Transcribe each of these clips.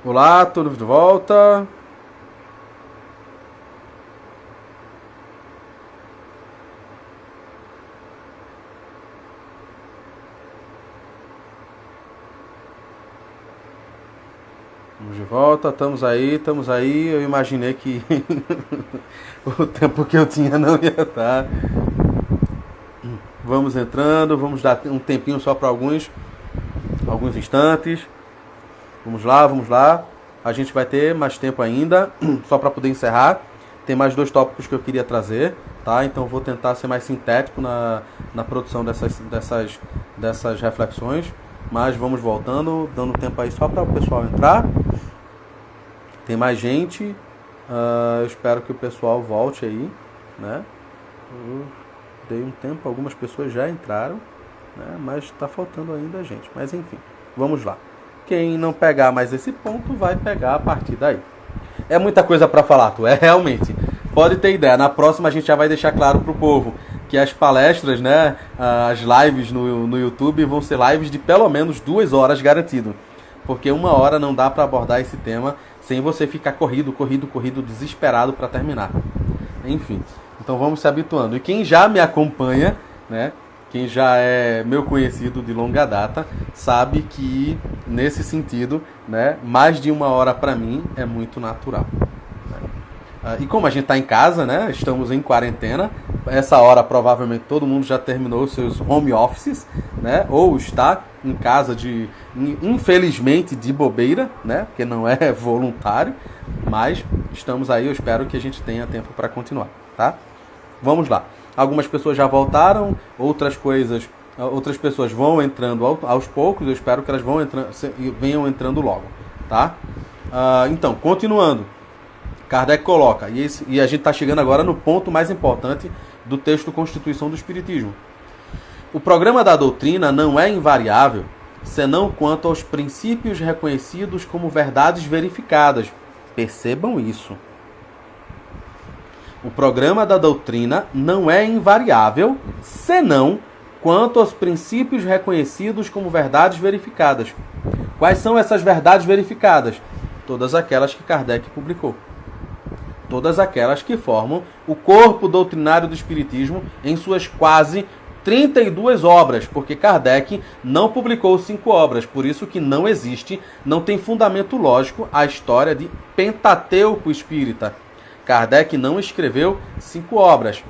Olá, tudo de volta? Estamos de volta, estamos aí. Eu imaginei que o tempo que eu tinha não ia estar. Vamos entrando, vamos dar um tempinho só para alguns instantes. Vamos lá, vamos lá. A gente vai ter mais tempo ainda, só para poder encerrar. Tem mais 2 tópicos que eu queria trazer, tá? Então vou tentar ser mais sintético na produção dessas reflexões. Mas vamos voltando, dando tempo aí só para o pessoal entrar. Tem mais gente. Eu espero que o pessoal volte aí, né? Eu dei um tempo, algumas pessoas já entraram, né? Mas está faltando ainda gente. Mas enfim, vamos lá. Quem não pegar mais esse ponto vai pegar a partir daí. É muita coisa para falar, tu é realmente. Pode ter ideia. Na próxima a gente já vai deixar claro pro povo que as palestras, né, as lives no YouTube vão ser lives de pelo menos 2 horas garantido. Porque 1 hora não dá para abordar esse tema sem você ficar corrido, desesperado para terminar. Enfim, então vamos se habituando. E quem já me acompanha, né, quem já é meu conhecido de longa data, sabe que nesse sentido, né, mais de 1 hora para mim é muito natural. E como a gente está em casa, né, estamos em quarentena, essa hora provavelmente todo mundo já terminou os seus home offices, né, ou está em casa infelizmente de bobeira, né, porque não é voluntário, mas estamos aí, eu espero que a gente tenha tempo para continuar, tá? Vamos lá. Algumas pessoas já voltaram, outras pessoas vão entrando aos poucos, eu espero que elas venham entrando logo, tá? Então, continuando. Kardec coloca, e a gente está chegando agora no ponto mais importante do texto Constituição do Espiritismo. O programa da doutrina não é invariável, senão quanto aos princípios reconhecidos como verdades verificadas. Percebam isso. O programa da doutrina não é invariável, senão quanto aos princípios reconhecidos como verdades verificadas. Quais são essas verdades verificadas? Todas aquelas que Kardec publicou. Todas aquelas que formam o corpo doutrinário do Espiritismo em suas quase 32 obras, porque Kardec não publicou 5 obras, por isso que não existe, não tem fundamento lógico a história de Pentateuco Espírita. Kardec não escreveu 5 obras.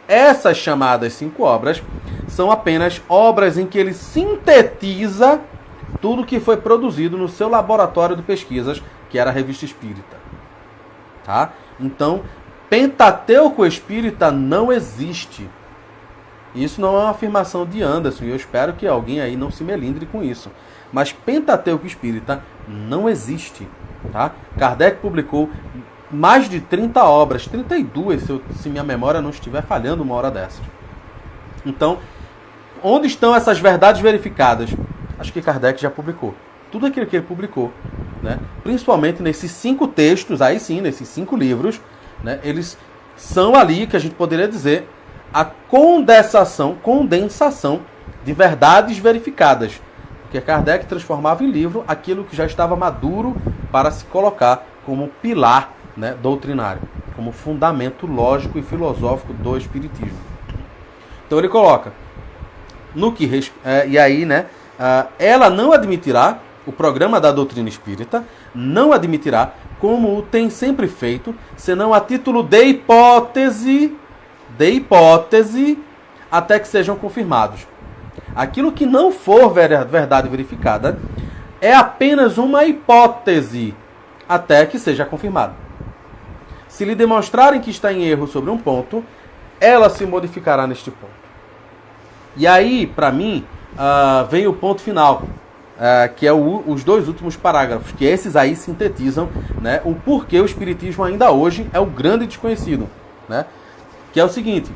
Essas chamadas 5 obras são apenas obras em que ele sintetiza tudo que foi produzido no seu laboratório de pesquisas, que era a Revista Espírita. Tá? Então, Pentateuco Espírita não existe. Isso não é uma afirmação de Anderson, e eu espero que alguém aí não se melindre com isso. Mas Pentateuco Espírita não existe. Tá? Kardec publicou mais de 30 obras, 32, se minha memória não estiver falhando uma hora dessas. Então, onde estão essas verdades verificadas? Acho que Kardec já publicou. Tudo aquilo que ele publicou, né? Principalmente nesses 5 textos, aí sim, nesses 5 livros, né? Eles são ali, que a gente poderia dizer, a condensação de verdades verificadas. Porque Kardec transformava em livro aquilo que já estava maduro para se colocar como pilar, né, doutrinário, como fundamento lógico e filosófico do Espiritismo. Então ele coloca, e aí, né, ela não admitirá, o programa da doutrina espírita não admitirá, como o tem sempre feito, senão a título de hipótese, até que sejam confirmados. Aquilo que não for verdade verificada é apenas uma hipótese, até que seja confirmado. Se lhe demonstrarem que está em erro sobre um ponto, ela se modificará neste ponto. E aí, para mim, vem o ponto final, que é os 2 últimos parágrafos, que esses aí sintetizam, né, o porquê o Espiritismo ainda hoje é o grande desconhecido, né? Que é o seguinte: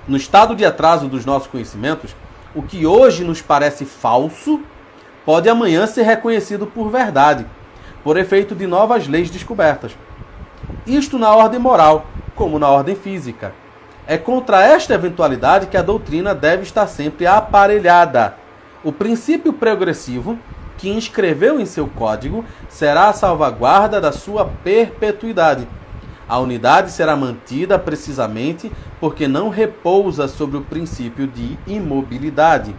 no estado de atraso dos nossos conhecimentos, o que hoje nos parece falso pode amanhã ser reconhecido por verdade, por efeito de novas leis descobertas. Isto na ordem moral, como na ordem física. É contra esta eventualidade que a doutrina deve estar sempre aparelhada. O princípio progressivo que inscreveu em seu código será a salvaguarda da sua perpetuidade. A unidade será mantida precisamente porque não repousa sobre o princípio de imobilidade.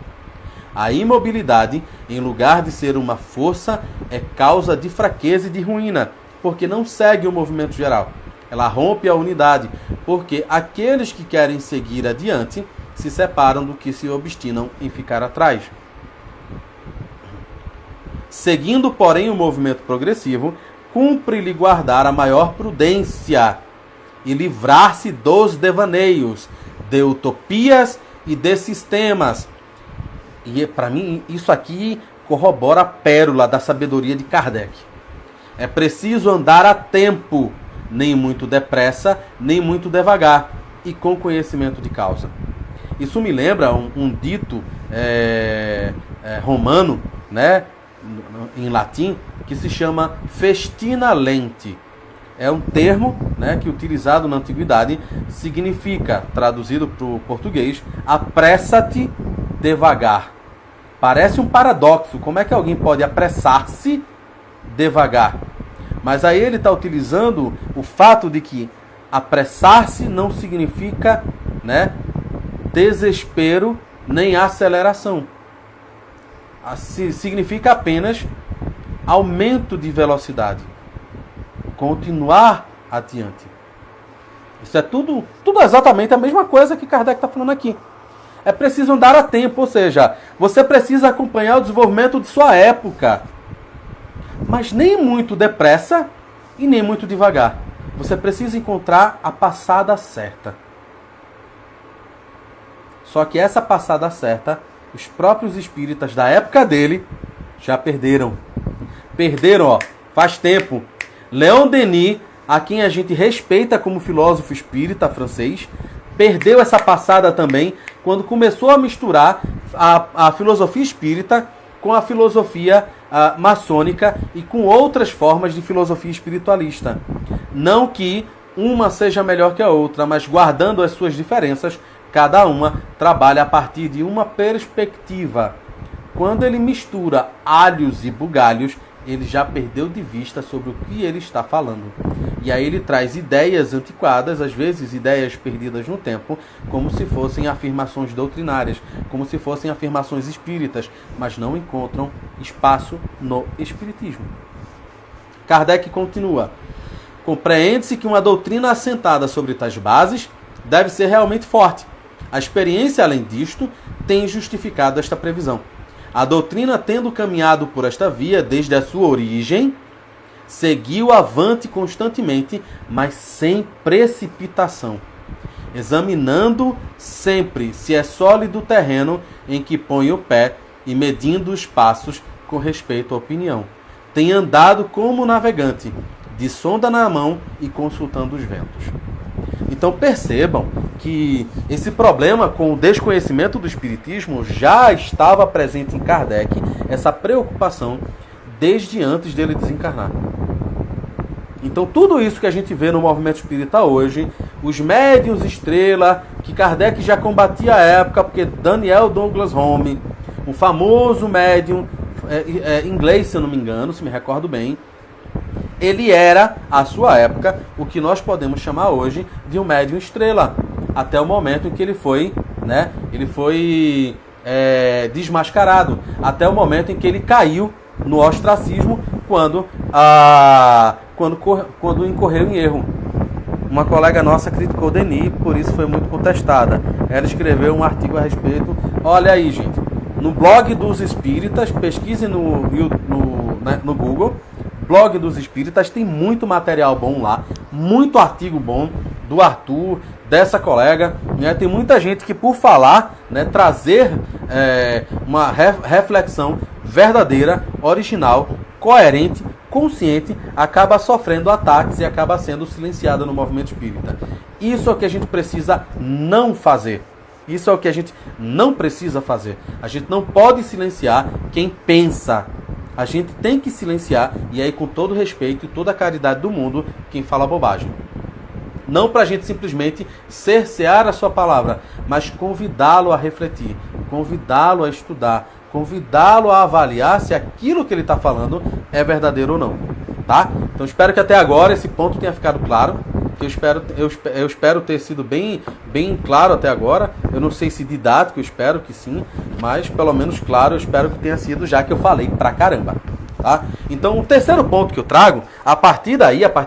A imobilidade, em lugar de ser uma força, é causa de fraqueza e de ruína, porque não segue o movimento geral. Ela rompe a unidade, porque aqueles que querem seguir adiante se separam do que se obstinam em ficar atrás. Seguindo, porém, o movimento progressivo, cumpre-lhe guardar a maior prudência e livrar-se dos devaneios, de utopias e de sistemas. E, para mim, isso aqui corrobora a pérola da sabedoria de Kardec. É preciso andar a tempo, nem muito depressa, nem muito devagar, e com conhecimento de causa. Isso me lembra um dito romano, né, em latim, que se chama festina lente. É um termo, né, que utilizado na antiguidade significa, traduzido para o português, apressa-te devagar. Parece um paradoxo. Como é que alguém pode apressar-se devagar? Mas aí ele está utilizando o fato de que apressar-se não significa, né, desespero nem aceleração. Significa apenas aumento de velocidade. Continuar adiante. Isso é tudo exatamente a mesma coisa que Kardec está falando aqui. É preciso andar a tempo, ou seja, você precisa acompanhar o desenvolvimento de sua época. Mas nem muito depressa e nem muito devagar. Você precisa encontrar a passada certa. Só que essa passada certa, os próprios espíritas da época dele já perderam. Perderam, faz tempo. Leon Denis, a quem a gente respeita como filósofo espírita francês, perdeu essa passada também quando começou a misturar a filosofia espírita com a filosofia maçônica e com outras formas de filosofia espiritualista. Não que uma seja melhor que a outra, mas guardando as suas diferenças, cada uma trabalha a partir de uma perspectiva. Quando ele mistura alhos e bugalhos, ele já perdeu de vista sobre o que ele está falando. E aí ele traz ideias antiquadas, às vezes ideias perdidas no tempo, como se fossem afirmações doutrinárias, como se fossem afirmações espíritas, mas não encontram espaço no espiritismo. Kardec continua. Compreende-se que uma doutrina assentada sobre tais bases deve ser realmente forte. A experiência, além disto, tem justificado esta previsão. A doutrina, tendo caminhado por esta via desde a sua origem, seguiu avante constantemente, mas sem precipitação, examinando sempre se é sólido o terreno em que põe o pé e medindo os passos com respeito à opinião. Tem andado como navegante, de sonda na mão e consultando os ventos. Então percebam que esse problema com o desconhecimento do espiritismo já estava presente em Kardec, essa preocupação desde antes dele desencarnar. Então tudo isso que a gente vê no movimento espírita hoje, os médiuns estrela, que Kardec já combatia à época, porque Daniel Douglas Home, um famoso médium inglês, se eu não me engano, se me recordo bem, ele era, à sua época, o que nós podemos chamar hoje de um médium estrela, até o momento em que ele foi desmascarado, até o momento em que ele caiu no ostracismo quando incorreu em erro. Uma colega nossa criticou Denis, por isso foi muito contestada. Ela escreveu um artigo a respeito. Olha aí, gente, no blog dos espíritas, pesquise no Google, blog dos espíritas, tem muito material bom lá, muito artigo bom do Arthur, dessa colega, né? Tem muita gente que, por falar, né, trazer uma reflexão verdadeira, original, coerente, consciente, acaba sofrendo ataques e acaba sendo silenciada no movimento espírita. Isso é o que a gente precisa não fazer. Isso é o que a gente não precisa fazer. A gente não pode silenciar quem pensa. A gente tem que silenciar, e aí com todo respeito e toda a caridade do mundo, quem fala bobagem. Não para a gente simplesmente cercear a sua palavra, mas convidá-lo a refletir, convidá-lo a estudar, convidá-lo a avaliar se aquilo que ele está falando é verdadeiro ou não, tá? Então espero que até agora esse ponto tenha ficado claro, que eu espero ter sido bem claro até agora. Eu não sei se didático, eu espero que sim, mas pelo menos claro eu espero que tenha sido, já que eu falei pra caramba, tá? Então o terceiro ponto que eu trago, a partir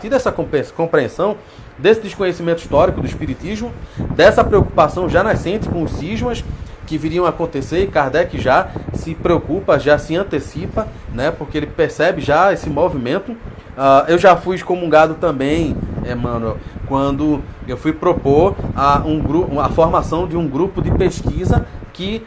dessa compreensão, desse desconhecimento histórico do Espiritismo, dessa preocupação já nascente com os cismas que viriam a acontecer, e Kardec já se preocupa, já se antecipa, né, porque ele percebe já esse movimento. Eu já fui excomungado também, Emmanuel, quando eu fui propor a formação de um grupo de pesquisa que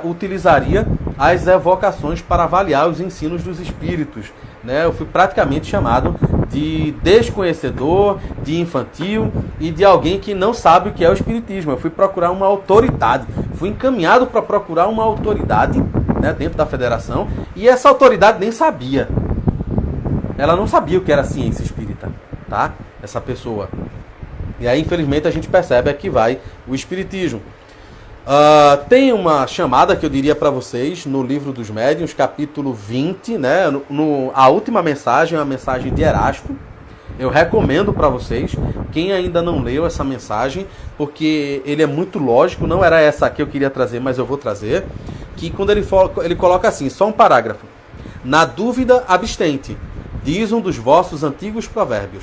utilizaria as evocações para avaliar os ensinos dos espíritos, né? Eu fui praticamente chamado de desconhecedor, de infantil e de alguém que não sabe o que é o espiritismo. Eu fui procurar uma autoridade, fui encaminhado para procurar uma autoridade, né, dentro da federação, e essa autoridade nem sabia. Ela não sabia o que era ciência espírita, tá? Essa pessoa. E aí, infelizmente, a gente percebe que vai o espiritismo. Tem uma chamada que eu diria para vocês no Livro dos Médiuns, capítulo 20, né? A última mensagem é a mensagem de Erasto. Eu recomendo para vocês, quem ainda não leu essa mensagem, porque ele é muito lógico, não era essa que eu queria trazer, mas eu vou trazer, que quando ele coloca assim, só um parágrafo: na dúvida, abstente, diz um dos vossos antigos provérbios.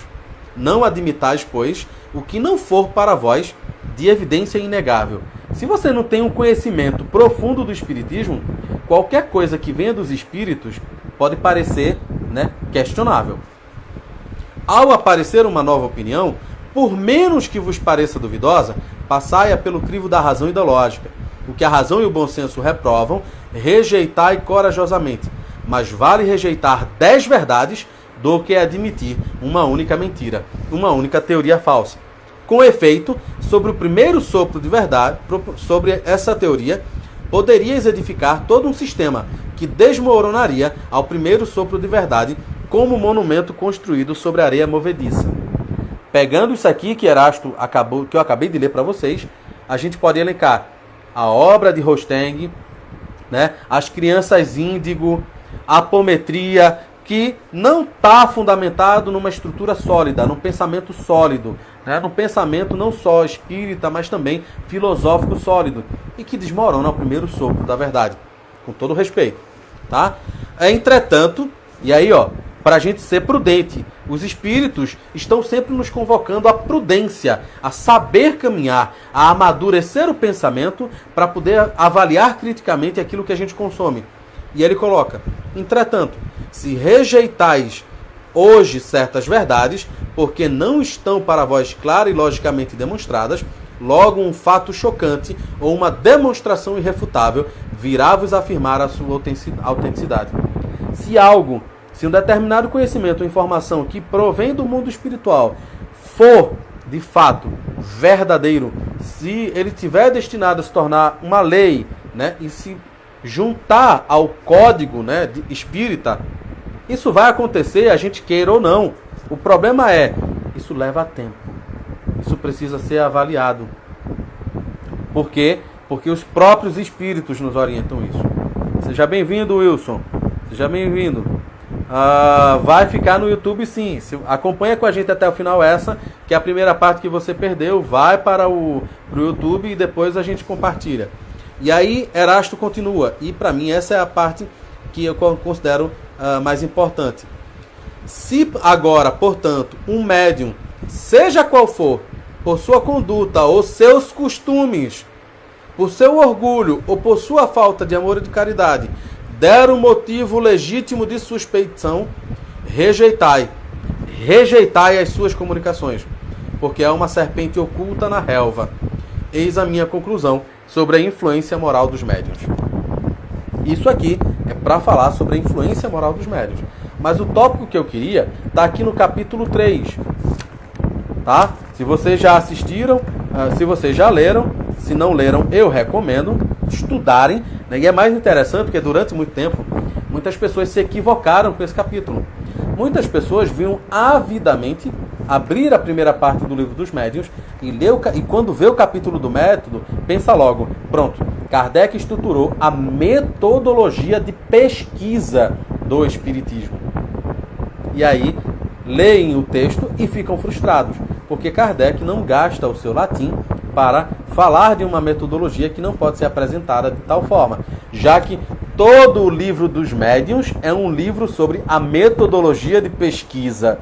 Não admitais, pois, o que não for para vós de evidência inegável. Se você não tem um conhecimento profundo do espiritismo, qualquer coisa que venha dos espíritos pode parecer, né, questionável. Ao aparecer uma nova opinião, por menos que vos pareça duvidosa, passai-a pelo crivo da razão e da lógica. O que a razão e o bom senso reprovam, rejeitai corajosamente. Mas vale rejeitar 10 verdades do que admitir uma única mentira, uma única teoria falsa. Com efeito, sobre o primeiro sopro de verdade, sobre essa teoria, poderias edificar todo um sistema que desmoronaria ao primeiro sopro de verdade, como um monumento construído sobre areia movediça. Pegando isso aqui que Erasto que eu acabei de ler para vocês, a gente pode elencar a obra de Rosteng, né, as crianças índigo, a apometria, que não está fundamentado numa estrutura sólida, num pensamento sólido, né? Num pensamento não só espírita, mas também filosófico sólido, e que desmorona ao primeiro sopro da verdade, com todo respeito, tá? Entretanto, e aí, para a gente ser prudente, os espíritos estão sempre nos convocando à prudência, a saber caminhar, a amadurecer o pensamento para poder avaliar criticamente aquilo que a gente consome. E ele coloca: entretanto, se rejeitais hoje certas verdades, porque não estão para vós claras e logicamente demonstradas, logo um fato chocante ou uma demonstração irrefutável virá vos afirmar a sua autenticidade. Se um determinado conhecimento ou informação que provém do mundo espiritual for, de fato, verdadeiro, se ele tiver destinado a se tornar uma lei, né, e se juntar ao código, né, espírita, isso vai acontecer, a gente queira ou não. O problema é, isso leva tempo. Isso precisa ser avaliado. Por quê? Porque os próprios espíritos nos orientam isso. Seja bem-vindo, Wilson. Seja bem-vindo. Vai ficar no YouTube, sim. Acompanha com a gente até o final que é a primeira parte que você perdeu. Vai para o YouTube e depois a gente compartilha. E aí Erasto continua. E para mim essa é a parte que eu considero mais importante. Se agora, portanto, um médium, seja qual for, por sua conduta ou seus costumes, por seu orgulho ou por sua falta de amor e de caridade, der um motivo legítimo de suspeição, rejeitai as suas comunicações, porque é uma serpente oculta na relva. Eis a minha conclusão sobre a influência moral dos médiuns. Isso aqui é para falar sobre a influência moral dos médiuns. Mas o tópico que eu queria está aqui no capítulo 3. Tá? Se vocês já assistiram, se vocês já leram, se não leram, eu recomendo estudarem. Né? E é mais interessante porque durante muito tempo, muitas pessoas se equivocaram com esse capítulo. Muitas pessoas vinham avidamente abrir a primeira parte do Livro dos Médiuns e quando vê o capítulo do método, pensa logo, pronto, Kardec estruturou a metodologia de pesquisa do Espiritismo. E aí, leem o texto e ficam frustrados, porque Kardec não gasta o seu latim para falar de uma metodologia que não pode ser apresentada de tal forma, já que todo o livro dos médiuns é um livro sobre a metodologia de pesquisa.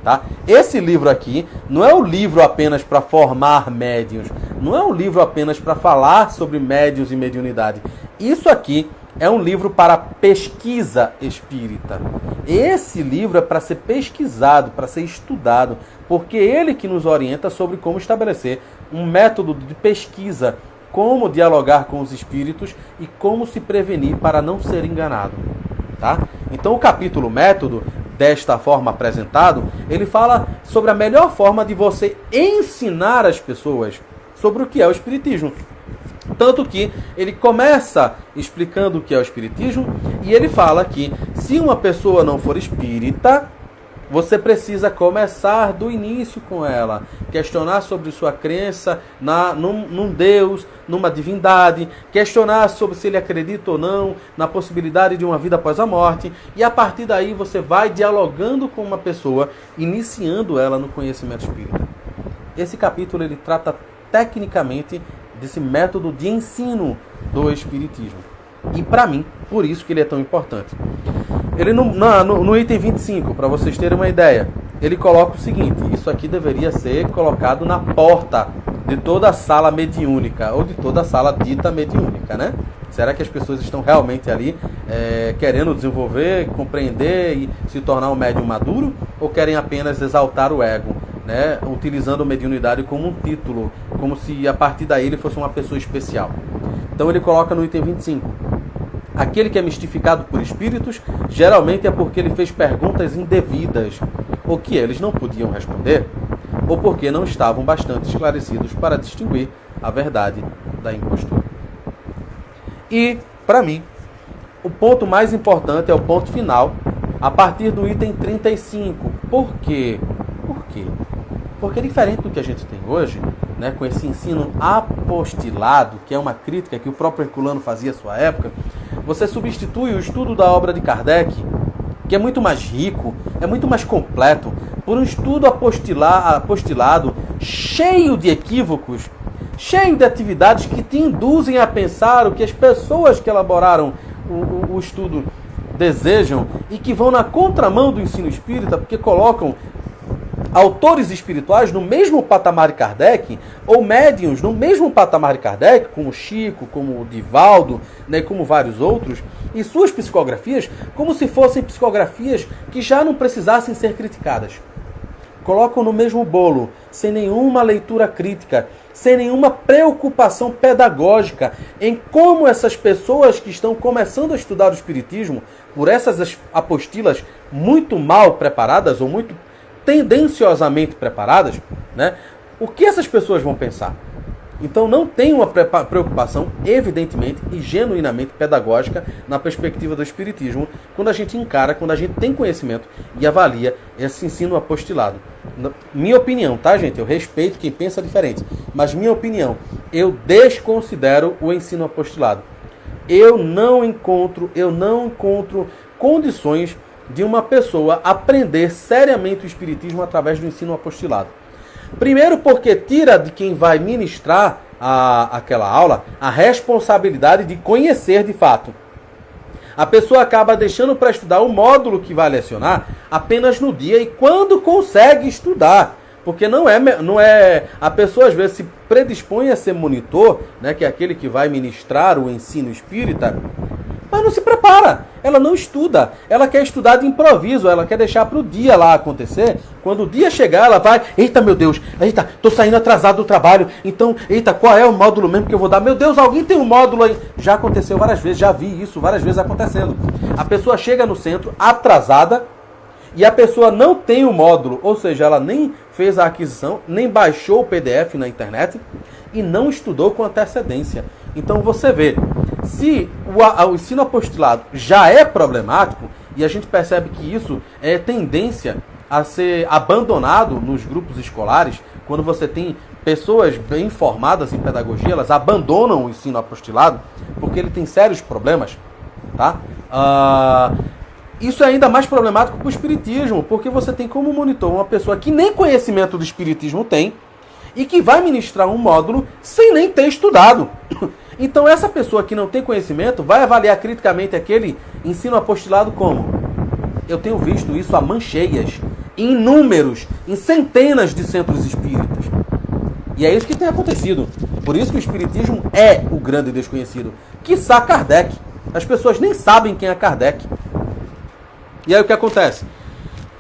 Tá? Esse livro aqui não é um livro apenas para formar médiuns, não é um livro apenas para falar sobre médiuns e mediunidade. Isso aqui é um livro para pesquisa espírita. Esse livro é para ser pesquisado, para ser estudado, porque é ele que nos orienta sobre como estabelecer um método de pesquisa, como dialogar com os espíritos e como se prevenir para não ser enganado. Tá? Então o capítulo método, desta forma apresentado, ele fala sobre a melhor forma de você ensinar as pessoas sobre o que é o Espiritismo. Tanto que ele começa explicando o que é o Espiritismo e ele fala que se uma pessoa não for espírita, você precisa começar do início com ela, questionar sobre sua crença num Deus, numa divindade, questionar sobre se ele acredita ou não na possibilidade de uma vida após a morte, e a partir daí você vai dialogando com uma pessoa, iniciando ela no conhecimento espírita. Esse capítulo ele trata tecnicamente desse método de ensino do Espiritismo. E para mim, por isso que ele é tão importante. Ele no item 25, para vocês terem uma ideia, ele coloca o seguinte: isso aqui deveria ser colocado na porta de toda a sala mediúnica, ou de toda a sala dita mediúnica, né? Será que as pessoas estão realmente ali querendo desenvolver, compreender e se tornar um médium maduro? Ou querem apenas exaltar o ego, né? Utilizando a mediunidade como um título, como se a partir daí ele fosse uma pessoa especial? Então ele coloca no item 25: aquele que é mistificado por espíritos, geralmente é porque ele fez perguntas indevidas, ou que eles não podiam responder, ou porque não estavam bastante esclarecidos para distinguir a verdade da impostura. E, para mim, o ponto mais importante é o ponto final, a partir do item 35. Por quê? Por quê? Porque diferente do que a gente tem hoje, né, com esse ensino apostilado, que é uma crítica que o próprio Herculano fazia à sua época, você substitui o estudo da obra de Kardec, que é muito mais rico, é muito mais completo, por um estudo apostilado, cheio de equívocos, cheio de atividades que te induzem a pensar o que as pessoas que elaboraram o estudo desejam e que vão na contramão do ensino espírita, porque colocam autores espirituais no mesmo patamar de Kardec, ou médiuns no mesmo patamar de Kardec, como Chico, como Divaldo, né, como vários outros, e suas psicografias como se fossem psicografias que já não precisassem ser criticadas. Colocam no mesmo bolo, sem nenhuma leitura crítica, sem nenhuma preocupação pedagógica em como essas pessoas que estão começando a estudar o Espiritismo, por essas apostilas muito mal preparadas ou muito tendenciosamente preparadas, né? O que essas pessoas vão pensar? Então não tem uma preocupação evidentemente e genuinamente pedagógica na perspectiva do Espiritismo quando a gente encara, quando a gente tem conhecimento e avalia esse ensino apostilado. Minha opinião, tá, gente? Eu respeito quem pensa diferente, mas minha opinião, eu desconsidero o ensino apostilado. Eu não encontro condições de uma pessoa aprender seriamente o Espiritismo através do ensino apostilado. Primeiro porque tira de quem vai ministrar aquela aula a responsabilidade de conhecer de fato. A pessoa acaba deixando para estudar o módulo que vai lecionar apenas no dia e quando consegue estudar. Porque não é a pessoa às vezes se predispõe a ser monitor, né, que é aquele que vai ministrar o ensino espírita, mas não se prepara, ela não estuda, ela quer estudar de improviso, ela quer deixar para o dia lá acontecer. Quando o dia chegar, ela vai, eita meu Deus, eita, tô saindo atrasado do trabalho, então, eita, qual é o módulo mesmo que eu vou dar? Meu Deus, alguém tem um módulo aí? Já aconteceu várias vezes, já vi isso várias vezes acontecendo. A pessoa chega no centro atrasada e a pessoa não tem o módulo, ou seja, ela nem fez a aquisição, nem baixou o PDF na internet e não estudou com antecedência. Então você vê, se o ensino apostilado já é problemático, e a gente percebe que isso é tendência a ser abandonado nos grupos escolares, quando você tem pessoas bem formadas em pedagogia, elas abandonam o ensino apostilado porque ele tem sérios problemas, tá? Isso é ainda mais problemático para o espiritismo, porque você tem como monitor uma pessoa que nem conhecimento do espiritismo tem e que vai ministrar um módulo sem nem ter estudado. Então essa pessoa que não tem conhecimento vai avaliar criticamente aquele ensino apostilado como? Eu tenho visto isso a mãos cheias, em números, em centenas de centros espíritas. E é isso que tem acontecido. Por isso que o espiritismo é o grande desconhecido. Quiçá Kardec. As pessoas nem sabem quem é Kardec. E aí o que acontece?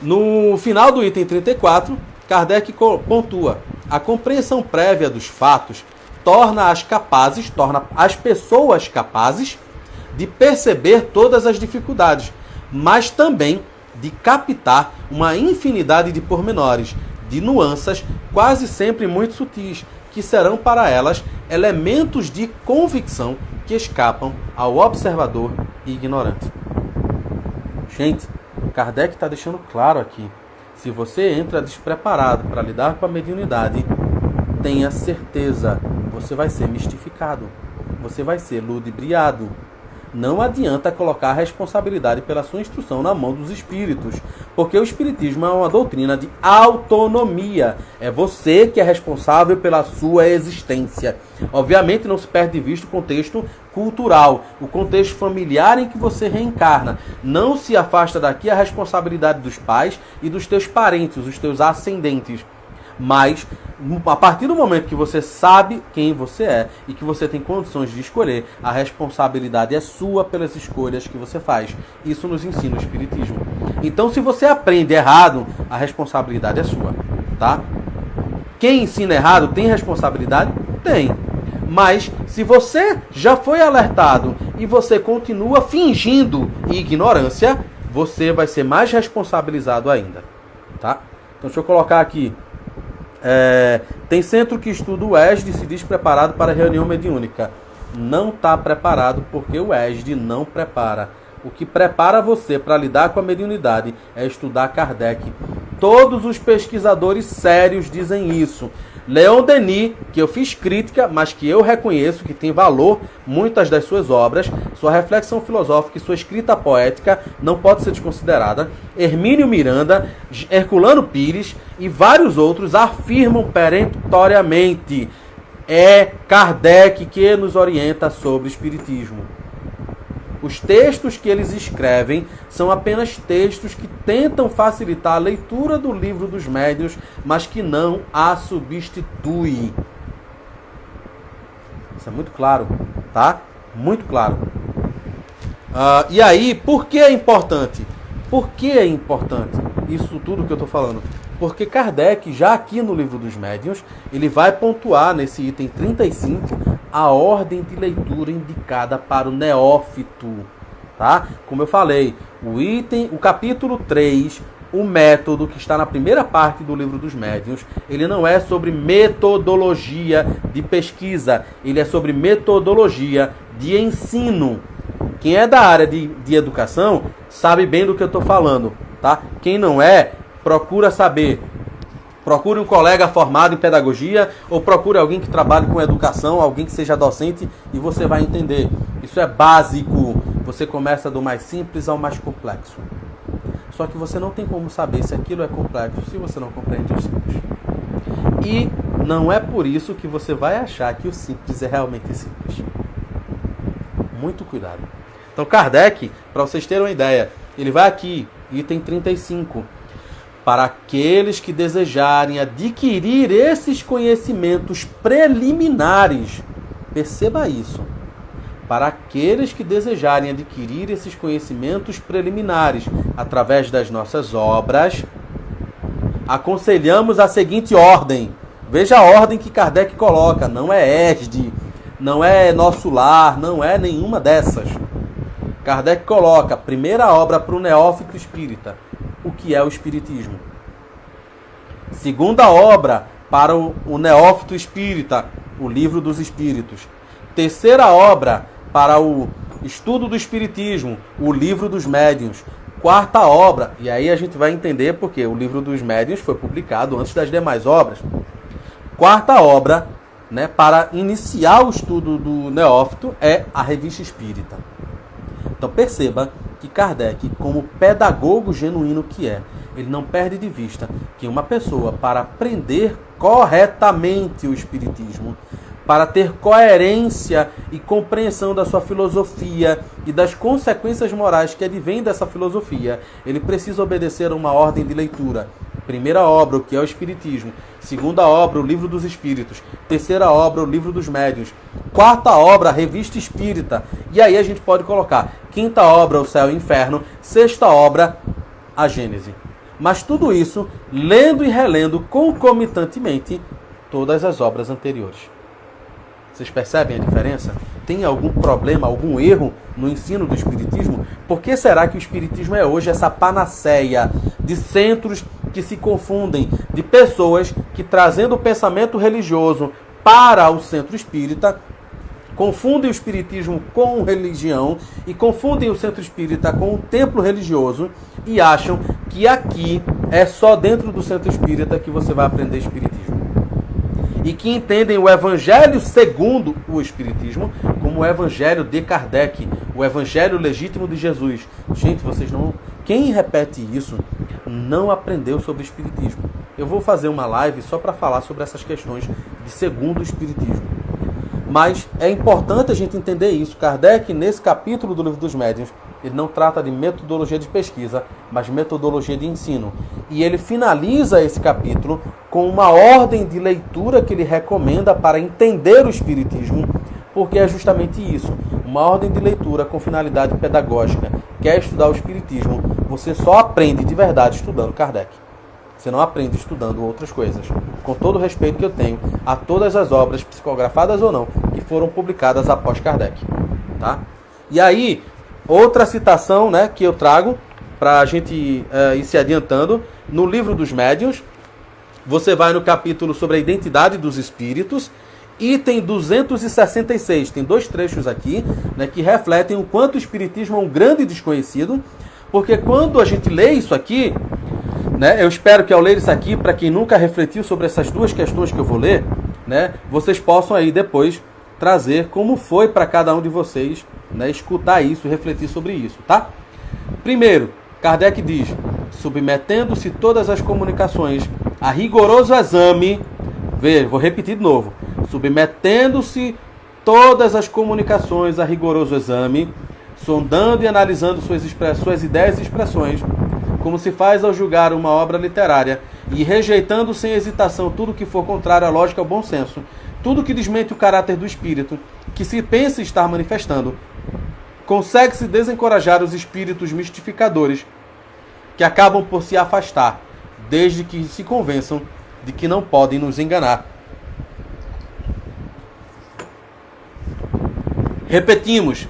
No final do item 34, Kardec pontua: a compreensão prévia dos fatos torna as pessoas capazes de perceber todas as dificuldades, mas também de captar uma infinidade de pormenores, de nuances, quase sempre muito sutis, que serão para elas elementos de convicção que escapam ao observador e ignorante. Gente, Kardec está deixando claro aqui: se você entra despreparado para lidar com a mediunidade, tenha certeza, você vai ser mistificado, você vai ser ludibriado. Não adianta colocar a responsabilidade pela sua instrução na mão dos espíritos, porque o espiritismo é uma doutrina de autonomia. É você que é responsável pela sua existência. Obviamente não se perde de vista o contexto cultural, o contexto familiar em que você reencarna. Não se afasta daqui a responsabilidade dos pais e dos teus parentes, os teus ascendentes. Mas, a partir do momento que você sabe quem você é e que você tem condições de escolher, a responsabilidade é sua pelas escolhas que você faz. Isso nos ensina o espiritismo. Então, se você aprende errado, a responsabilidade é sua, tá? Quem ensina errado tem responsabilidade? Tem. Mas, se você já foi alertado e você continua fingindo ignorância, você vai ser mais responsabilizado ainda, tá? Então, deixa eu colocar aqui. Tem centro que estuda o ESD e se diz preparado para a reunião mediúnica. Não está preparado, porque o ESD não prepara. O que prepara você para lidar com a mediunidade é estudar Kardec. Todos os pesquisadores sérios dizem isso. Leon Denis, que eu fiz crítica, mas que eu reconheço que tem valor, muitas das suas obras, sua reflexão filosófica e sua escrita poética não pode ser desconsiderada. Hermínio Miranda, Herculano Pires e vários outros afirmam peremptoriamente: é Kardec que nos orienta sobre espiritismo. Os textos que eles escrevem são apenas textos que tentam facilitar a leitura do livro dos médiuns, mas que não a substitui. Isso é muito claro, tá? Muito claro. E aí, por que é importante? Por que é importante isso tudo que eu estou falando? Porque Kardec, já aqui no livro dos médiuns, ele vai pontuar nesse item 35 a ordem de leitura indicada para o neófito, tá? Como eu falei, o capítulo 3, o método que está na primeira parte do livro dos médiuns, ele não é sobre metodologia de pesquisa, ele é sobre metodologia de ensino. Quem é da área de educação sabe bem do que eu estou falando, tá? Quem não é, procura saber. Procure um colega formado em pedagogia ou procure alguém que trabalhe com educação, alguém que seja docente, e você vai entender. Isso é básico. Você começa do mais simples ao mais complexo. Só que você não tem como saber se aquilo é complexo se você não compreende o simples. E não é por isso que você vai achar que o simples é realmente simples. Muito cuidado. Então Kardec, para vocês terem uma ideia, ele vai aqui, item 35. Para aqueles que desejarem adquirir esses conhecimentos preliminares. Perceba isso. Para aqueles que desejarem adquirir esses conhecimentos preliminares através das nossas obras, aconselhamos a seguinte ordem. Veja a ordem que Kardec coloca. Não é ESD, não é Nosso Lar, não é nenhuma dessas. Kardec coloca: primeira obra para o neófito espírita, o que é o espiritismo. Segunda obra para o neófito espírita, o livro dos espíritos. Terceira obra para o estudo do espiritismo, o livro dos médiuns. Quarta obra, e aí a gente vai entender porque o livro dos médiuns foi publicado antes das demais obras. quarta obra, né, para iniciar o estudo do neófito é a Revista Espírita. Então perceba que Kardec, como pedagogo genuíno que é, ele não perde de vista que uma pessoa, para aprender corretamente o Espiritismo, para ter coerência e compreensão da sua filosofia e das consequências morais que advêm dessa filosofia, ele precisa obedecer a uma ordem de leitura. Primeira obra, o que é o Espiritismo. Segunda obra, o Livro dos Espíritos. Terceira obra, o Livro dos Médiuns. Quarta obra, a Revista Espírita. E aí a gente pode colocar quinta obra, o Céu e o Inferno. Sexta obra, a Gênese. Mas tudo isso lendo e relendo concomitantemente todas as obras anteriores. Vocês percebem a diferença? Tem algum problema, algum erro no ensino do Espiritismo? Por que será que o Espiritismo é hoje essa panaceia de centros que se confundem, de pessoas que, trazendo o pensamento religioso para o centro espírita, confundem o Espiritismo com religião e confundem o centro espírita com o templo religioso e acham que aqui é só dentro do centro espírita que você vai aprender Espiritismo? E que entendem o Evangelho segundo o Espiritismo como o Evangelho de Kardec, o Evangelho legítimo de Jesus. Gente, vocês não... Quem repete isso não aprendeu sobre Espiritismo. Eu vou fazer uma live só para falar sobre essas questões de segundo o Espiritismo. Mas é importante a gente entender isso. Kardec, nesse capítulo do Livro dos Médiuns, ele não trata de metodologia de pesquisa, mas metodologia de ensino. E ele finaliza esse capítulo com uma ordem de leitura que ele recomenda para entender o Espiritismo, porque é justamente isso. Uma ordem de leitura com finalidade pedagógica. Quer estudar o Espiritismo, você só aprende de verdade estudando Kardec. Você não aprende estudando outras coisas. Com todo o respeito que eu tenho a todas as obras, psicografadas ou não, que foram publicadas após Kardec. Tá? E aí, outra citação, né, que eu trago para a gente ir se adiantando, no Livro dos Médiuns, você vai no capítulo sobre a identidade dos espíritos, item 266. Tem dois trechos aqui, né, que refletem o quanto o Espiritismo é um grande desconhecido, porque quando a gente lê isso aqui, né, eu espero que ao ler isso aqui, para quem nunca refletiu sobre essas duas questões que eu vou ler, né, vocês possam aí depois trazer como foi para cada um de vocês, né, escutar isso e refletir sobre isso, tá? Primeiro, Kardec diz: submetendo-se todas as comunicações a rigoroso exame, vou repetir de novo, submetendo-se todas as comunicações a rigoroso exame, sondando e analisando suas ideias e expressões, como se faz ao julgar uma obra literária, e rejeitando sem hesitação tudo que for contrário à lógica e ao bom senso, tudo que desmente o caráter do espírito, que se pensa estar manifestando, consegue-se desencorajar os espíritos mistificadores, que acabam por se afastar, desde que se convençam de que não podem nos enganar. Repetimos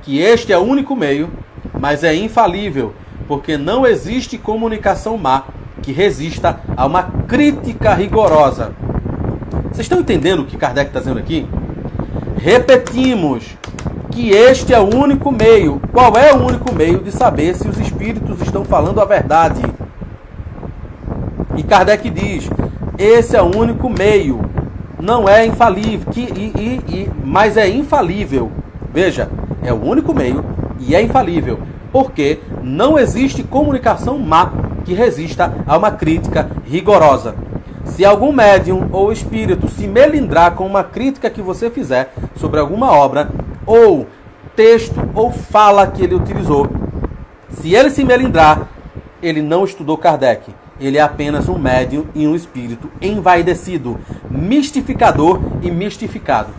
que este é o único meio, mas é infalível, porque não existe comunicação má que resista a uma crítica rigorosa. Vocês estão entendendo o que Kardec está dizendo aqui? Repetimos que este é o único meio. Qual é o único meio de saber se os espíritos estão falando a verdade? E Kardec diz: esse é o único meio. Não é infalível, mas é infalível. Veja, é o único meio e é infalível, porque não existe comunicação má que resista a uma crítica rigorosa. Se algum médium ou espírito se melindrar com uma crítica que você fizer sobre alguma obra, ou texto ou fala que ele utilizou, se ele se melindrar, ele não estudou Kardec. Ele é apenas um médium e um espírito envaidecido, mistificador e mistificado.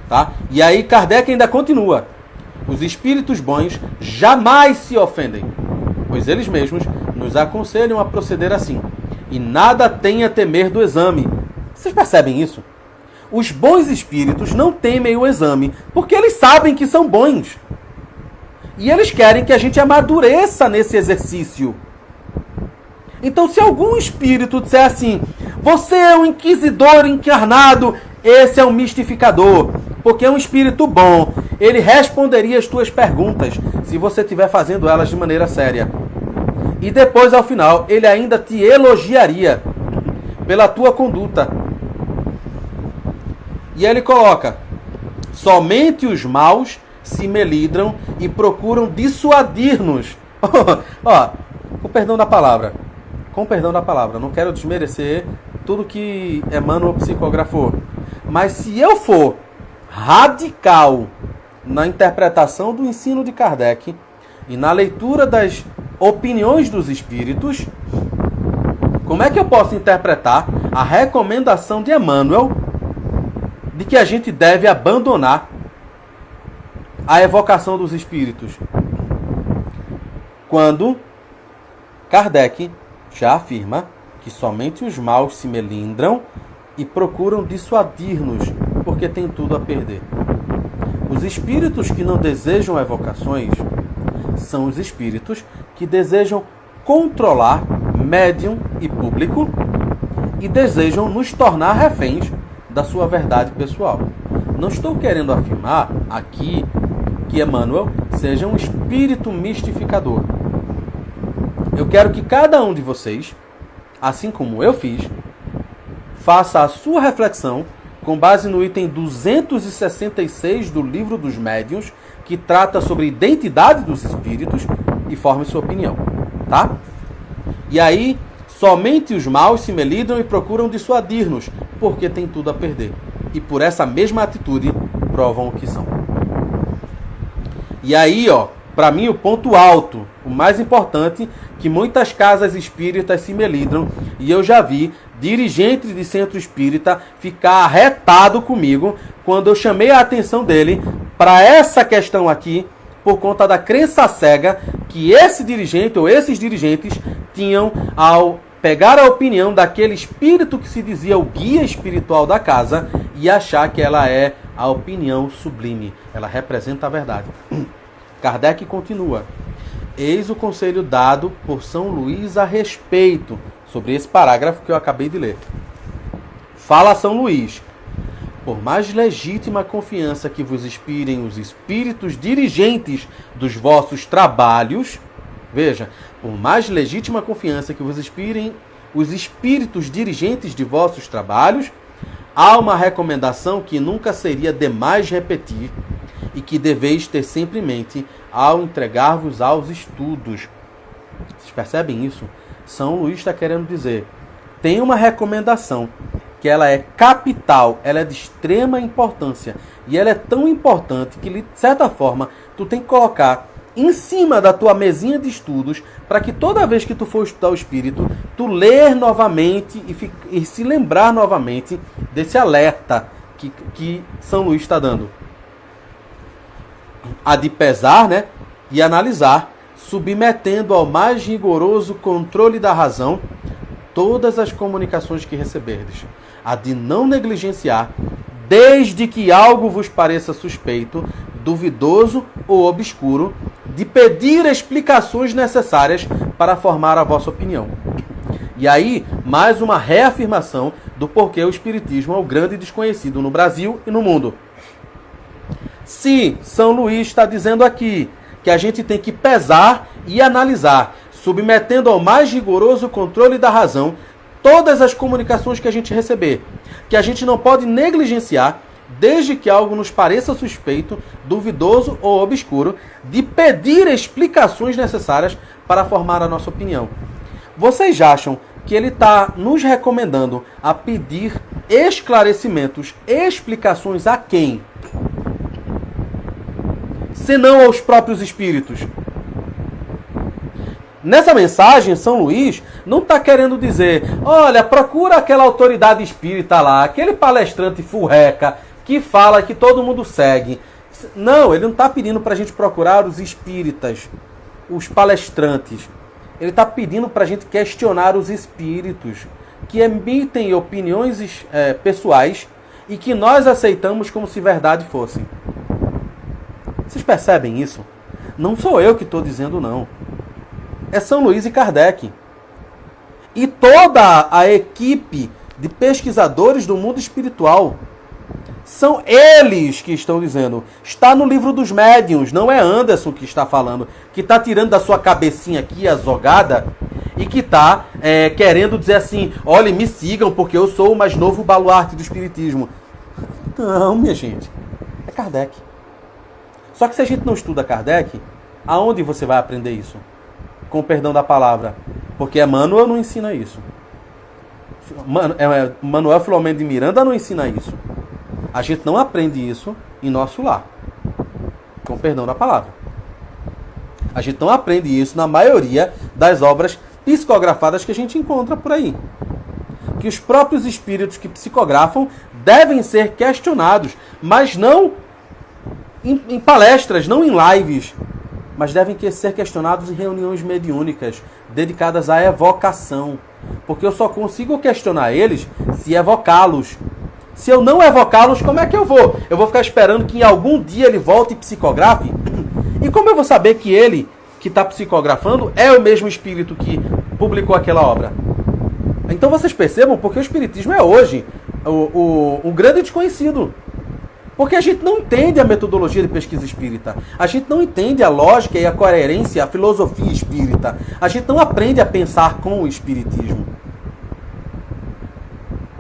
Tá? E aí Kardec ainda continua: os espíritos bons jamais se ofendem, pois eles mesmos nos aconselham a proceder assim, e nada tem a temer do exame. Vocês percebem isso? Os bons espíritos não temem o exame, porque eles sabem que são bons. E eles querem que a gente amadureça nesse exercício. Então, se algum espírito disser assim: você é um inquisidor encarnado, esse é um mistificador, porque é um espírito bom, ele responderia as tuas perguntas, se você estiver fazendo elas de maneira séria. E depois, ao final, ele ainda te elogiaria pela tua conduta. E aí ele coloca: somente os maus se melindram e procuram dissuadir-nos. Ó, com perdão da palavra, não quero desmerecer tudo que Emmanuel psicografou, mas se eu for radical na interpretação do ensino de Kardec e na leitura das opiniões dos espíritos, como é que eu posso interpretar a recomendação de Emmanuel de que a gente deve abandonar a evocação dos espíritos, quando Kardec já afirma que somente os maus se melindram e procuram dissuadir-nos, porque tem tudo a perder? Os espíritos que não desejam evocações são os espíritos que desejam controlar médium e público e desejam nos tornar reféns da sua verdade pessoal. Não estou querendo afirmar aqui que Emmanuel seja um espírito mistificador. Eu quero que cada um de vocês, assim como eu fiz, faça a sua reflexão com base no item 266 do Livro dos Médiuns, que trata sobre identidade dos espíritos, e forme sua opinião, tá? E aí, somente os maus se melindram e procuram dissuadir-nos, porque tem tudo a perder. E por essa mesma atitude, provam o que são. E aí, ó, para mim o ponto alto, o mais importante, que muitas casas espíritas se melindram, e eu já vi dirigentes de centro espírita ficar arretado comigo quando eu chamei a atenção dele para essa questão aqui, por conta da crença cega que esse dirigente ou esses dirigentes tinham ao pegar a opinião daquele espírito que se dizia o guia espiritual da casa e achar que ela é a opinião sublime, ela representa a verdade. Kardec continua: eis o conselho dado por São Luís a respeito, sobre esse parágrafo que eu acabei de ler. Fala São Luís: por mais legítima confiança que vos inspirem os espíritos dirigentes dos vossos trabalhos, veja, por mais legítima confiança que vos inspirem os espíritos dirigentes de vossos trabalhos, há uma recomendação que nunca seria demais repetir e que deveis ter sempre em mente ao entregar-vos aos estudos. Vocês percebem isso? São Luís está querendo dizer, tem uma recomendação que ela é capital, ela é de extrema importância, e ela é tão importante que, de certa forma, tu tem que colocar em cima da tua mesinha de estudos, para que toda vez que tu for estudar o Espírito, tu ler novamente e se lembrar novamente desse alerta que São Luís está dando. A de pesar, né, e analisar, submetendo ao mais rigoroso controle da razão todas as comunicações que receberdes. A de não negligenciar, desde que algo vos pareça suspeito, duvidoso ou obscuro, de pedir explicações necessárias para formar a vossa opinião. E aí, mais uma reafirmação do porquê o Espiritismo é o grande desconhecido no Brasil e no mundo. Se São Luís está dizendo aqui que a gente tem que pesar e analisar, submetendo ao mais rigoroso controle da razão, todas as comunicações que a gente receber, que a gente não pode negligenciar, desde que algo nos pareça suspeito, duvidoso ou obscuro, de pedir explicações necessárias para formar a nossa opinião. Vocês acham que ele está nos recomendando a pedir esclarecimentos, explicações a quem? Senão aos próprios espíritos. Nessa mensagem, São Luís não está querendo dizer, olha, procura aquela autoridade espírita lá, aquele palestrante furreca que fala que todo mundo segue. Não, ele não está pedindo para a gente procurar os espíritas, os palestrantes. Ele está pedindo para a gente questionar os espíritos que emitem opiniões pessoais e que nós aceitamos como se verdade fossem. Vocês percebem isso? Não sou eu que estou dizendo, não. É São Luís e Kardec. E toda a equipe de pesquisadores do mundo espiritual. São eles que estão dizendo. Está no Livro dos Médiuns, não é Anderson que está falando, que está tirando da sua cabecinha aqui a zogada e que está querendo dizer assim, olha, me sigam porque eu sou o mais novo baluarte do Espiritismo. Não, minha gente. É Kardec. Só que se a gente não estuda Kardec, aonde você vai aprender isso? Com o perdão da palavra. Porque Emmanuel não ensina isso. Manuel Filomeno de Miranda não ensina isso. A gente não aprende isso em nosso lar. Com o perdão da palavra. A gente não aprende isso na maioria das obras psicografadas que a gente encontra por aí. Que os próprios espíritos que psicografam devem ser questionados, mas não em palestras, não em lives, mas devem ser questionados em reuniões mediúnicas, dedicadas à evocação. Porque eu só consigo questionar eles se evocá-los. Se eu não evocá-los, como é que eu vou? Eu vou ficar esperando que em algum dia ele volte e psicografe? E como eu vou saber que ele, que está psicografando, é o mesmo espírito que publicou aquela obra? Então vocês percebam porque o espiritismo é hoje o grande desconhecido. Porque a gente não entende a metodologia de pesquisa espírita. A gente não entende a lógica e a coerência, a filosofia espírita. A gente não aprende a pensar com o espiritismo.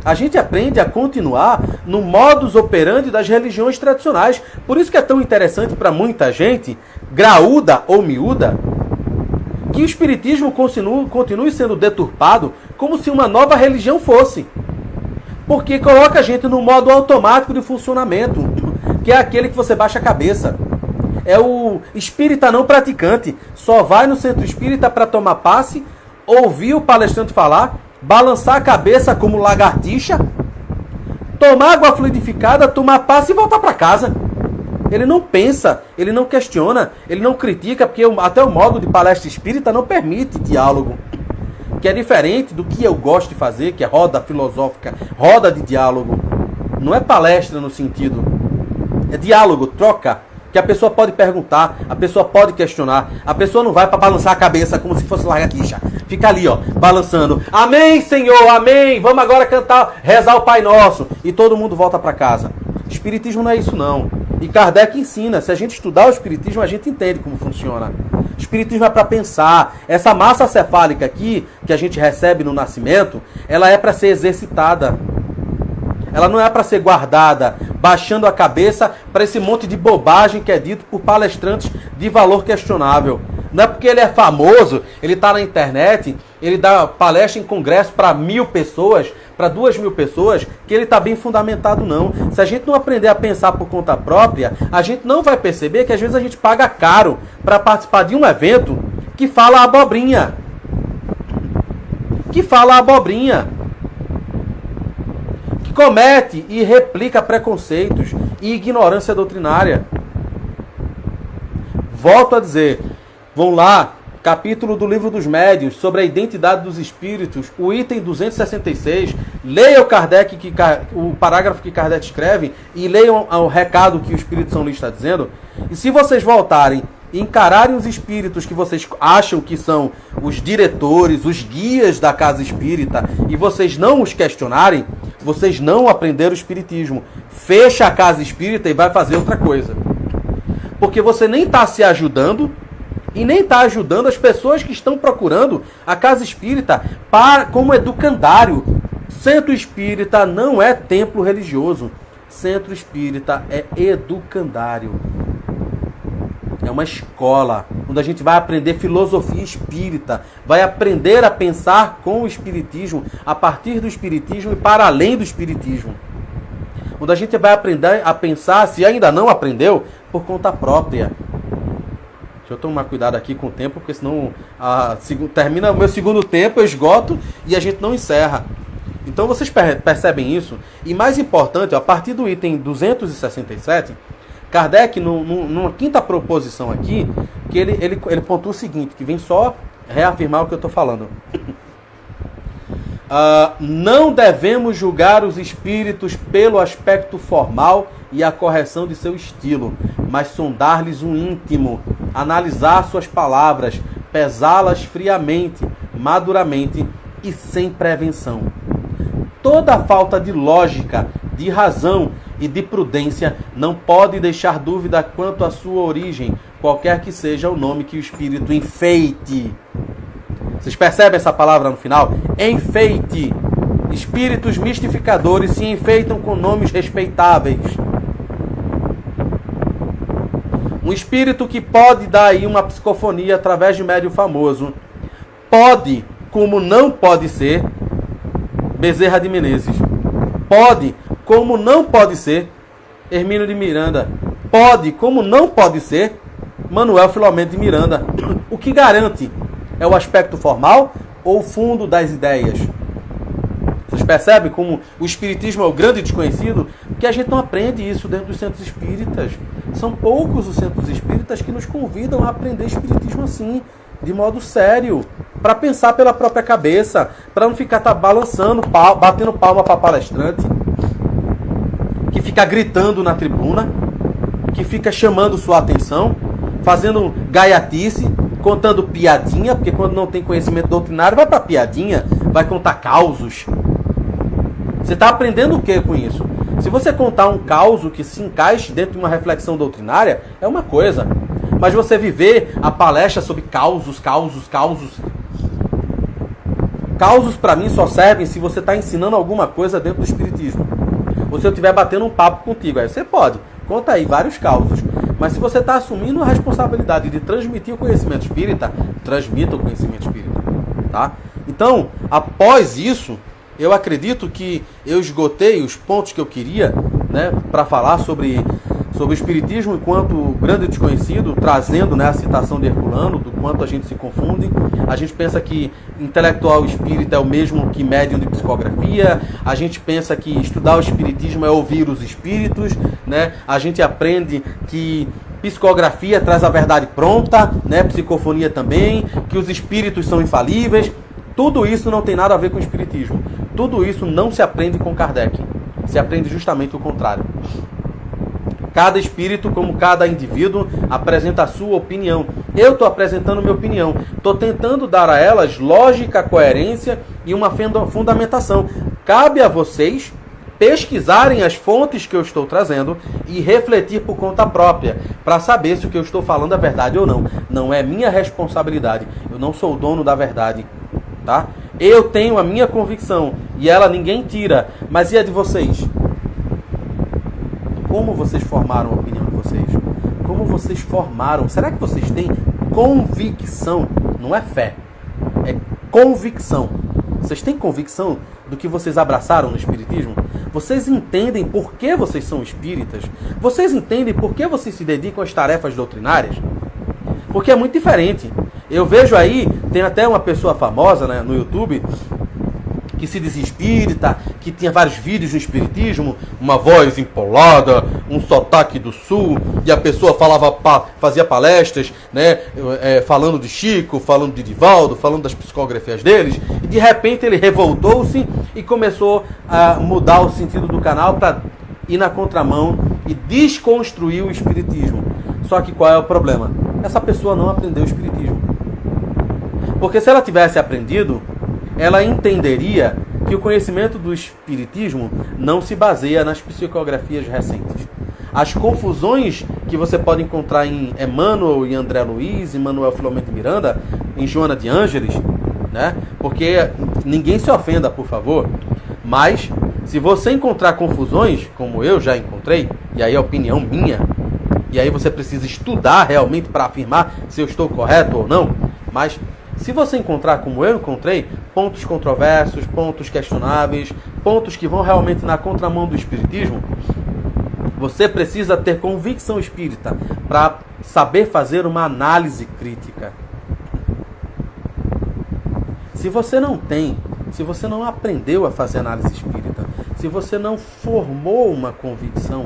A gente aprende a continuar no modus operandi das religiões tradicionais. Por isso que é tão interessante para muita gente, graúda ou miúda, que o espiritismo continue sendo deturpado como se uma nova religião fosse. Porque coloca a gente no modo automático de funcionamento, que é aquele que você baixa a cabeça. É o espírita não praticante. Só vai no centro espírita para tomar passe, ouvir o palestrante falar, balançar a cabeça como lagartixa, tomar água fluidificada, tomar passe e voltar para casa. Ele não pensa, ele não questiona, ele não critica, porque até o modo de palestra espírita não permite diálogo. Que é diferente do que eu gosto de fazer, que é roda filosófica, roda de diálogo. Não é palestra no sentido, é diálogo, troca, que a pessoa pode perguntar, a pessoa pode questionar, a pessoa não vai para balançar a cabeça como se fosse lagartixa. Fica ali, ó, balançando. Amém, Senhor, amém, vamos agora cantar, rezar o Pai Nosso. E todo mundo volta para casa. Espiritismo não é isso não. E Kardec ensina, se a gente estudar o espiritismo, a gente entende como funciona. Espiritismo é para pensar. Essa massa cefálica aqui, que a gente recebe no nascimento, ela é para ser exercitada. Ela não é para ser guardada, baixando a cabeça para esse monte de bobagem que é dito por palestrantes de valor questionável. Não é porque ele é famoso, ele está na internet, ele dá palestra em congresso para 1.000 pessoas, para 2.000 pessoas, que ele está bem fundamentado, não. Se a gente não aprender a pensar por conta própria, a gente não vai perceber que às vezes a gente paga caro para participar de um evento que fala abobrinha. Que fala abobrinha. Que comete e replica preconceitos e ignorância doutrinária. Volto a dizer, vão lá, capítulo do Livro dos Médiuns, sobre a identidade dos espíritos, o item 266, leiam o parágrafo que Kardec escreve e leiam o recado que o Espírito São Luís está dizendo. E se vocês voltarem e encararem os espíritos que vocês acham que são os diretores, os guias da casa espírita, e vocês não os questionarem, vocês não aprenderam o espiritismo. Fecha a casa espírita e vai fazer outra coisa. Porque você nem está se ajudando e nem está ajudando as pessoas que estão procurando a casa espírita como educandário. Centro espírita não é templo religioso. Centro espírita é educandário. É uma escola onde a gente vai aprender filosofia espírita, vai aprender a pensar com o espiritismo, a partir do espiritismo e para além do espiritismo. Onde a gente vai aprender a pensar, se ainda não aprendeu, por conta própria. Deixa eu tomar cuidado aqui com o tempo, porque senão termina o meu segundo tempo, eu esgoto e a gente não encerra. Então vocês percebem isso. E mais importante, a partir do item 267, Kardec, numa quinta proposição aqui, que ele pontua o seguinte, que vem só reafirmar o que eu estou falando. Não devemos julgar os espíritos pelo aspecto formal e a correção de seu estilo, mas sondar-lhes o íntimo, analisar suas palavras, pesá-las friamente, maduramente e sem prevenção. Toda falta de lógica, de razão e de prudência não pode deixar dúvida quanto à sua origem, qualquer que seja o nome que o espírito enfeite. Vocês percebem essa palavra no final? Enfeite. Espíritos mistificadores se enfeitam com nomes respeitáveis. Um espírito que pode dar aí uma psicofonia através de médium famoso. Pode, como não pode ser, Bezerra de Menezes. Pode, como não pode ser, Hermínio de Miranda. Pode, como não pode ser, Manuel Filomeno de Miranda. O que garante é o aspecto formal ou o fundo das ideias? Vocês percebem como o espiritismo é o grande desconhecido? Porque a gente não aprende isso dentro dos centros espíritas. São poucos os centros espíritas que nos convidam a aprender espiritismo assim, de modo sério, para pensar pela própria cabeça, para não ficar balançando, batendo palma para palestrante, que fica gritando na tribuna, que fica chamando sua atenção, fazendo gaiatice, contando piadinha, porque quando não tem conhecimento doutrinário, vai para piadinha, vai contar causos. Você está aprendendo o que com isso? Se você contar um causo que se encaixe dentro de uma reflexão doutrinária, é uma coisa. Mas você viver a palestra sobre causos. Causos para mim só servem se você está ensinando alguma coisa dentro do espiritismo. Ou se eu estiver batendo um papo contigo, aí você pode. Conta aí vários causos. Mas se você está assumindo a responsabilidade de transmitir o conhecimento espírita, transmita o conhecimento espírita. Tá? Então, após isso, eu acredito que eu esgotei os pontos que eu queria, né, para falar sobre o espiritismo enquanto grande desconhecido, trazendo, né, a citação de Herculano, do quanto a gente se confunde. A gente pensa que intelectual espírita é o mesmo que médium de psicografia. A gente pensa que estudar o espiritismo é ouvir os espíritos, né? A gente aprende que psicografia traz a verdade pronta, né? Psicofonia também, que os espíritos são infalíveis. Tudo isso não tem nada a ver com o espiritismo. Tudo isso não se aprende com Kardec. Se aprende justamente o contrário. Cada espírito, como cada indivíduo, apresenta a sua opinião. Eu estou apresentando minha opinião. Estou tentando dar a elas lógica, coerência e uma fundamentação. Cabe a vocês pesquisarem as fontes que eu estou trazendo e refletir por conta própria, para saber se o que eu estou falando é verdade ou não. Não é minha responsabilidade. Eu não sou o dono da verdade. Tá? Eu tenho a minha convicção e ela ninguém tira. Mas e a de vocês? Como vocês formaram a opinião de vocês? Como vocês formaram? Será que vocês têm convicção? Não é fé, é convicção. Vocês têm convicção do que vocês abraçaram no espiritismo? Vocês entendem por que vocês são espíritas? Vocês entendem por que vocês se dedicam às tarefas doutrinárias? Porque é muito diferente. Eu vejo aí, tem até uma pessoa famosa, né, no YouTube, que se diz espírita, que tinha vários vídeos no espiritismo, uma voz empolada, um sotaque do sul, e a pessoa fazia palestras, né, falando de Chico, falando de Divaldo, falando das psicografias deles, e de repente ele revoltou-se e começou a mudar o sentido do canal para ir na contramão e desconstruir o espiritismo. Só que qual é o problema? Essa pessoa não aprendeu o espiritismo. Porque se ela tivesse aprendido, ela entenderia que o conhecimento do espiritismo não se baseia nas psicografias recentes. As confusões que você pode encontrar em Emmanuel e André Luiz, em Manuel Filomeno de Miranda, em Joana de Ângeles, né? Porque ninguém se ofenda, por favor, mas se você encontrar confusões, como eu já encontrei, e aí é opinião minha, e aí você precisa estudar realmente para afirmar se eu estou correto ou não, mas se você encontrar, como eu encontrei, pontos controversos, pontos questionáveis, pontos que vão realmente na contramão do espiritismo, você precisa ter convicção espírita para saber fazer uma análise crítica. Se você não tem, se você não aprendeu a fazer análise espírita, se você não formou uma convicção,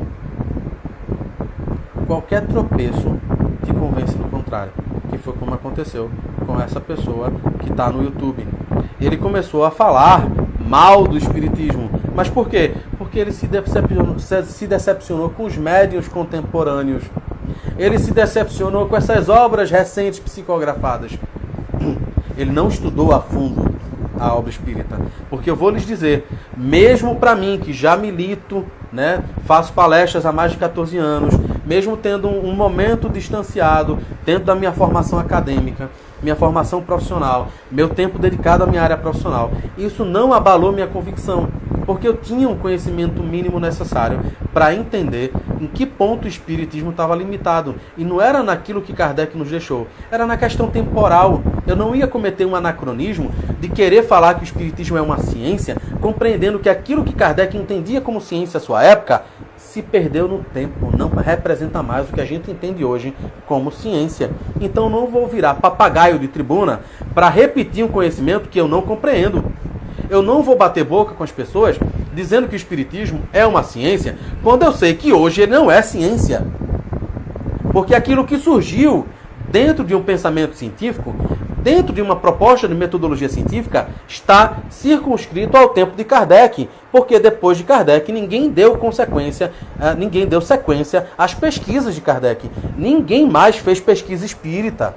qualquer tropeço te convence do contrário. Que foi como aconteceu com essa pessoa que está no YouTube. Ele começou a falar mal do espiritismo. Mas por quê? Porque ele se decepcionou com os médiuns contemporâneos. Ele se decepcionou com essas obras recentes psicografadas. Ele não estudou a fundo a obra espírita. Porque eu vou lhes dizer, mesmo para mim, que já milito, né, faço palestras há mais de 14 anos, mesmo tendo um momento distanciado dentro da minha formação acadêmica, minha formação profissional, meu tempo dedicado à minha área profissional, isso não abalou minha convicção, porque eu tinha um conhecimento mínimo necessário para entender em que ponto o espiritismo estava limitado. E não era naquilo que Kardec nos deixou, era na questão temporal. Eu não ia cometer um anacronismo de querer falar que o espiritismo é uma ciência, compreendendo que aquilo que Kardec entendia como ciência à sua época se perdeu no tempo, não representa mais o que a gente entende hoje como ciência. Então não vou virar papagaio de tribuna para repetir um conhecimento que eu não compreendo. Eu não vou bater boca com as pessoas dizendo que o espiritismo é uma ciência, quando eu sei que hoje ele não é ciência. Porque aquilo que surgiu dentro de um pensamento científico, dentro de uma proposta de metodologia científica, está circunscrito ao tempo de Kardec, porque depois de Kardec ninguém deu sequência às pesquisas de Kardec. Ninguém mais fez pesquisa espírita.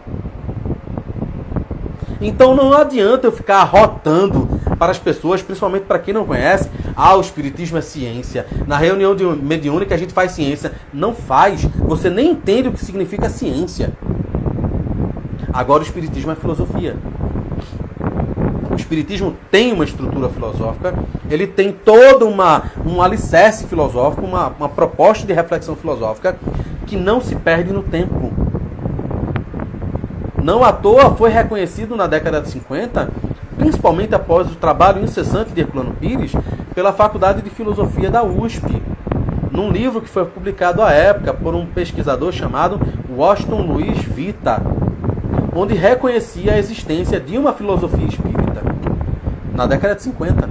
Então não adianta eu ficar arrotando para as pessoas, principalmente para quem não conhece, o espiritismo é ciência. Na reunião mediúnica a gente faz ciência. Não faz. Você nem entende o que significa ciência. Agora o espiritismo é filosofia. O espiritismo tem uma estrutura filosófica, ele tem todo um alicerce filosófico, uma proposta de reflexão filosófica que não se perde no tempo. Não à toa foi reconhecido na década de 50, principalmente após o trabalho incessante de Herculano Pires, pela Faculdade de Filosofia da USP, num livro que foi publicado à época por um pesquisador chamado Washington Luiz Vita, onde reconhecia a existência de uma filosofia espírita, na década de 50.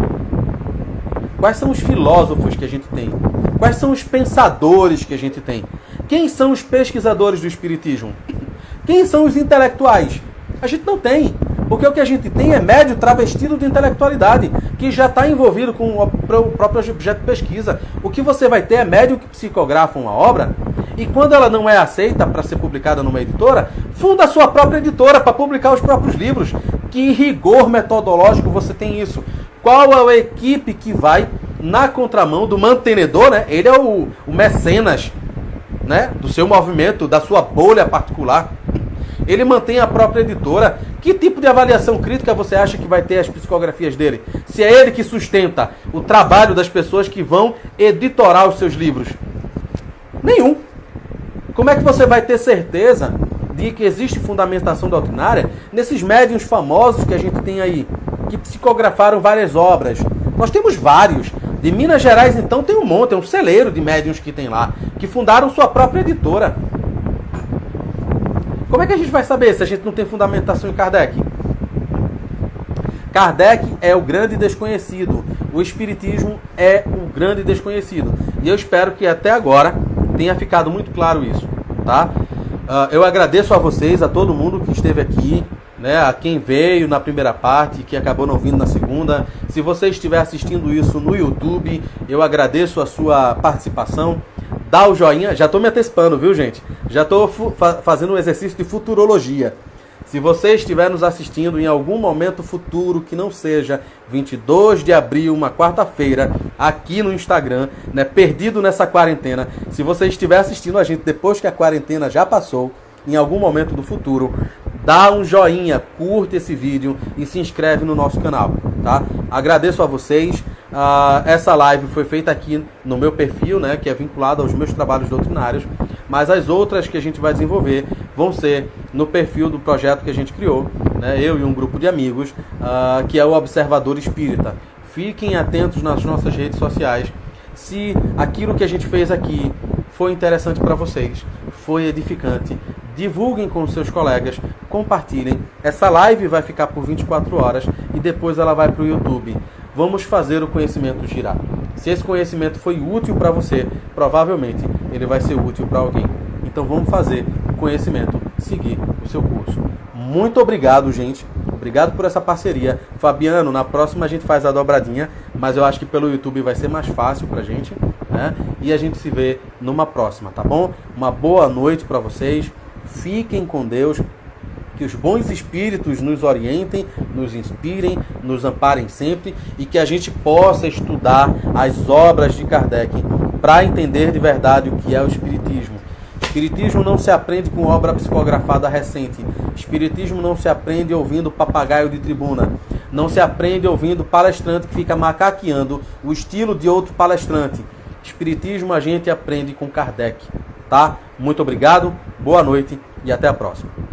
Quais são os filósofos que a gente tem? Quais são os pensadores que a gente tem? Quem são os pesquisadores do espiritismo? Quem são os intelectuais? A gente não tem. Porque o que a gente tem é médio travestido de intelectualidade, que já está envolvido com o próprio objeto de pesquisa. O que você vai ter é médio que psicografa uma obra, e quando ela não é aceita para ser publicada numa editora, funda a sua própria editora para publicar os próprios livros. Que rigor metodológico você tem isso? Qual é a equipe que vai na contramão do mantenedor, né? Ele é o mecenas, né? Do seu movimento, da sua bolha particular. Ele mantém a própria editora. Que tipo de avaliação crítica você acha que vai ter as psicografias dele? Se é ele que sustenta o trabalho das pessoas que vão editorar os seus livros? Nenhum. Como é que você vai ter certeza de que existe fundamentação doutrinária nesses médiuns famosos que a gente tem aí, que psicografaram várias obras? Nós temos vários. De Minas Gerais, então, tem um monte, é um celeiro de médiuns que tem lá, que fundaram sua própria editora. Como é que a gente vai saber se a gente não tem fundamentação em Kardec? Kardec é o grande desconhecido. O espiritismo é o grande desconhecido. E eu espero que até agora tenha ficado muito claro isso, tá? Eu agradeço a vocês, a todo mundo que esteve aqui, né, a quem veio na primeira parte, que acabou não vindo na segunda. Se você estiver assistindo isso no YouTube, eu agradeço a sua participação. Dá o joinha, já estou me antecipando, viu, gente? Já estou fazendo um exercício de futurologia. Se você estiver nos assistindo em algum momento futuro, que não seja 22 de abril, uma quarta-feira, aqui no Instagram, né, perdido nessa quarentena, se você estiver assistindo a gente depois que a quarentena já passou, em algum momento do futuro, dá um joinha, curte esse vídeo e se inscreve no nosso canal, tá? Agradeço a vocês. Essa live foi feita aqui no meu perfil, né, que é vinculado aos meus trabalhos doutrinários, mas as outras que a gente vai desenvolver vão ser no perfil do projeto que a gente criou, né, eu e um grupo de amigos, que é o Observador Espírita. Fiquem atentos nas nossas redes sociais. Se aquilo que a gente fez aqui foi interessante para vocês, foi edificante, divulguem com os seus colegas, compartilhem. Essa live vai ficar por 24 horas e depois ela vai para o YouTube. Vamos fazer o conhecimento girar. Se esse conhecimento foi útil para você, provavelmente ele vai ser útil para alguém. Então vamos fazer o conhecimento seguir o seu curso. Muito obrigado, gente. Obrigado por essa parceria. Fabiano, na próxima a gente faz a dobradinha, mas eu acho que pelo YouTube vai ser mais fácil pra gente, né? E a gente se vê numa próxima, tá bom? Uma boa noite para vocês. Fiquem com Deus. Que os bons espíritos nos orientem, nos inspirem, nos amparem sempre e que a gente possa estudar as obras de Kardec para entender de verdade o que é o espiritismo. Espiritismo não se aprende com obra psicografada recente. Espiritismo não se aprende ouvindo papagaio de tribuna. Não se aprende ouvindo palestrante que fica macaqueando o estilo de outro palestrante. Espiritismo a gente aprende com Kardec, tá? Muito obrigado, boa noite e até a próxima.